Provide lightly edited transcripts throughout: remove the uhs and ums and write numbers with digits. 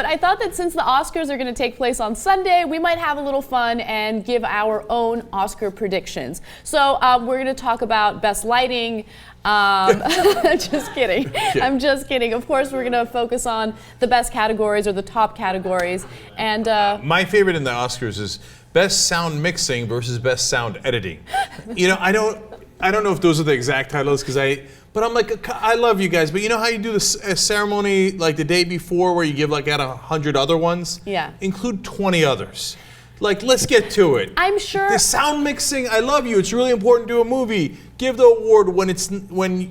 I thought that since the Oscars are going to take place on Sunday, we might have a little fun and give our own Oscar predictions. So we're going to talk about best lighting. Just kidding. I'm just kidding. Of course, we're going to focus on the best categories or the top categories. And my favorite in the Oscars is best sound mixing versus best sound editing. You know, I don't know if those are the exact titles but I'm like, I love you guys, but you know how you do this ceremony like the day before where you give like out 100 other ones? Yeah. Include 20 others. Like, let's get to it. I'm sure the sound mixing. I love you. It's really important to a movie. Give the award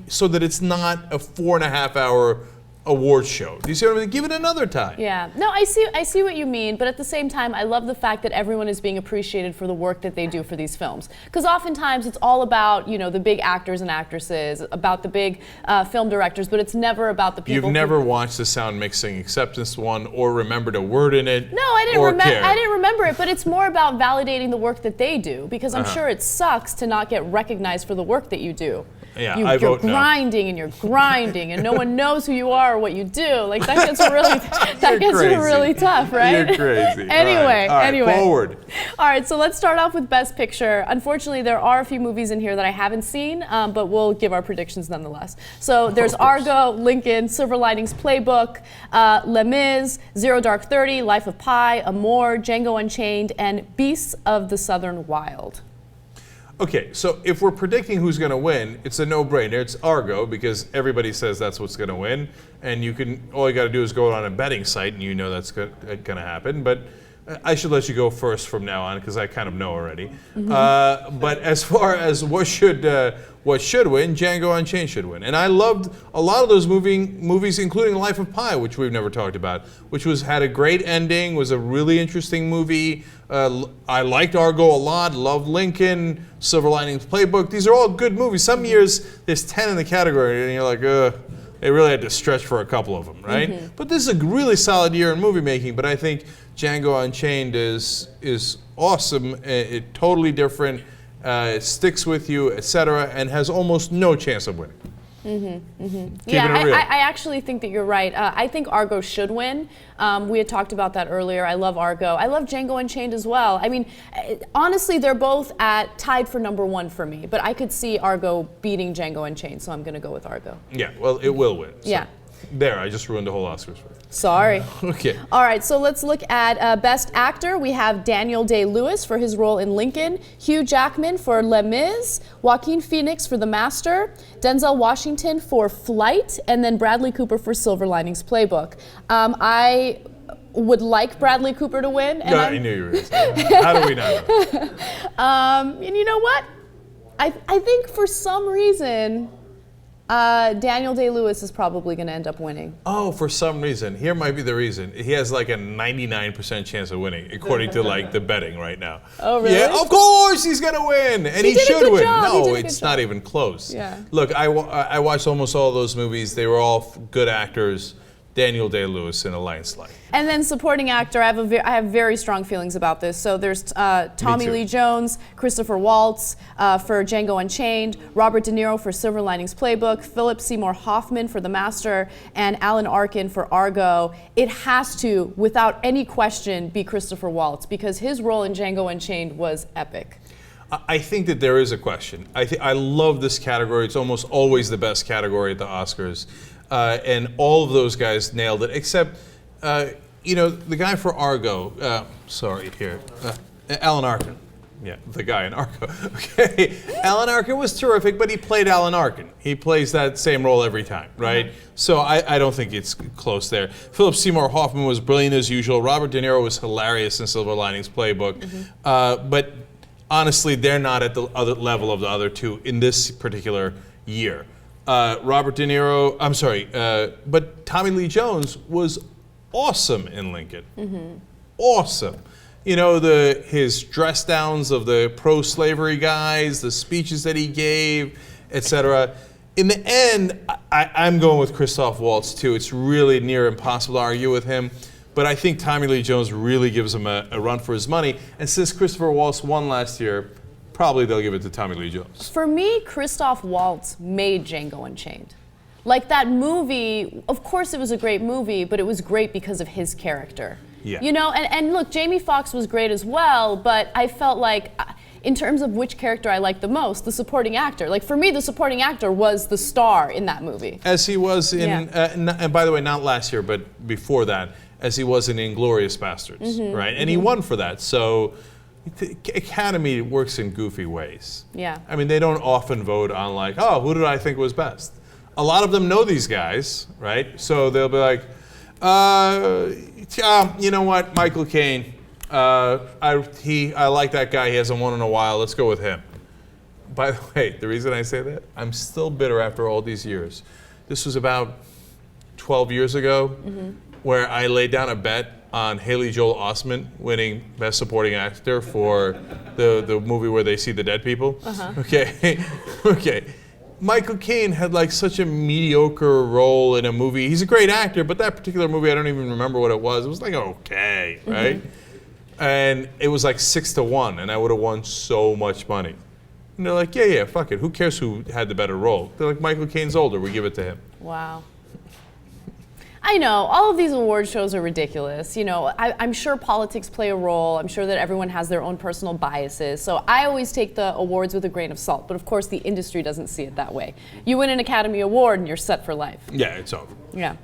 so that it's not a 4.5 hour award show. Do you see what I mean? Give it another time. Yeah. No, I see what you mean, but at the same time, I love the fact that everyone is being appreciated for the work that they do for these films. Because oftentimes it's all about, you know, the big actors and actresses, about the big film directors, but it's never about the people. You've never watched the sound mixing acceptance one or remembered a word in it. No, I didn't remember it, but it's more about validating the work that they do, because I'm sure it sucks to not get recognized for the work that you do. Yeah, you're grinding and you're grinding, and no one knows who you are or what you do. Like that gets really tough, right? You're crazy. Anyway, forward. All right, so let's start off with Best Picture. Unfortunately, there are a few movies in here that I haven't seen, but we'll give our predictions nonetheless. So there's Argo, Lincoln, Silver Linings Playbook, Les Mis, Zero Dark 30, Life of Pi, Amour, Django Unchained, and Beasts of the Southern Wild. Okay, so if we're predicting who's going to win, it's a no-brainer. It's Argo, because everybody says that's what's going to win, and all you got to do is go on a betting site, and you know that's going to happen. But I should let you go first from now on, because I kind of know already. Mm-hmm. But as far as what should win, Django Unchained should win. And I loved a lot of those movies, including Life of Pi, which we've never talked about, which had a great ending, was a really interesting movie. I liked Argo a lot, loved Lincoln, Silver Linings Playbook. These are all good movies. Some years there's 10 in the category, and you're like, they really had to stretch for a couple of them, right? Mm-hmm. But this is a really solid year in movie making, but I think Django Unchained is awesome, it totally different, it sticks with you, etc., and has almost no chance of winning. Mm-hmm, mm-hmm. Yeah, I actually think that you're right. I think Argo should win. We had talked about that earlier. I love Argo. I love Django Unchained as well. I mean, honestly, they're both tied for #1 for me, but I could see Argo beating Django Unchained, so I'm going to go with Argo. Yeah, well, it will win. So. Yeah. There, I just ruined the whole Oscars for you. Sorry. Okay. All right, so let's look at Best Actor. We have Daniel Day-Lewis for his role in Lincoln, Hugh Jackman for Les Mis, Joaquin Phoenix for The Master, Denzel Washington for Flight, and then Bradley Cooper for Silver Linings Playbook. I would like Bradley Cooper to win. And I knew you were going to say that. How do we not know? And you know what? I think for some reason, Daniel Day-Lewis is probably going to end up winning. Oh, for some reason. Here might be the reason. He has like a 99% chance of winning, according to like the betting right now. Oh, really? Yeah, of course he's going to win. And he should win. No, it's not even close. Yeah. Look, I watched almost all those movies. They were all good actors. Daniel Day-Lewis in A Lion's Life. And then supporting actor, I have very strong feelings about this. So there's Tommy Lee Jones, Christopher Waltz for Django Unchained, Robert De Niro for Silver Linings Playbook, Philip Seymour Hoffman for The Master, and Alan Arkin for Argo. It has to, without any question, be Christopher Waltz, because his role in Django Unchained was epic. I think that there is a question. I love this category. It's almost always the best category at the Oscars. And all of those guys nailed it, except, the guy for Argo, Alan Arkin. Yeah, the guy in Argo. Okay, Alan Arkin was terrific, but he played Alan Arkin. He plays that same role every time, right? Mm-hmm. So I don't think it's close there. Philip Seymour Hoffman was brilliant as usual. Robert De Niro was hilarious in Silver Linings Playbook. Mm-hmm. But honestly, they're not at the other level of the other two in this particular year. Robert De Niro, but Tommy Lee Jones was awesome in Lincoln. Mm-hmm. Awesome. You know, his dress downs of the pro-slavery guys, the speeches that he gave, etc. In the end, I'm going with Christoph Waltz too. It's really near impossible to argue with him. But I think Tommy Lee Jones really gives him a run for his money. And since Christopher Waltz won last year, probably they'll give it to Tommy Lee Jones. For me, Christoph Waltz made Django Unchained. Like that movie, of course it was a great movie, but it was great because of his character. Yeah. You know, and look, Jamie Foxx was great as well, but I felt like, in terms of which character I liked the most, the supporting actor. Like for me, the supporting actor was the star in that movie. As he was in, and by the way, not last year, but before that, as he was in Inglourious Bastards, right? And he won for that. So the Academy works in goofy ways. Yeah. I mean, they don't often vote on like, oh, who did I think was best? A lot of them know these guys, right? So they'll be like, you know what, Michael Caine. I like that guy. He hasn't won in a while. Let's go with him. By the way, the reason I say that, I'm still bitter after all these years. This was about 12 years ago, where I laid down a bet on Haley Joel Osment winning Best Supporting Actor for the movie where they see the dead people. Okay, okay. Michael Caine had like such a mediocre role in a movie. He's a great actor, but that particular movie, I don't even remember what it was. It was like okay, right? And it was like 6-1, and I would have won so much money. And they're like, yeah, fuck it. Who cares who had the better role? They're like, Michael Caine's older. We give it to him. Wow. I know, all of these award shows are ridiculous. You know, I'm sure politics play a role. I'm sure that everyone has their own personal biases. So I always take the awards with a grain of salt. But of course, the industry doesn't see it that way. You win an Academy Award and you're set for life. Yeah, it's over. Yeah.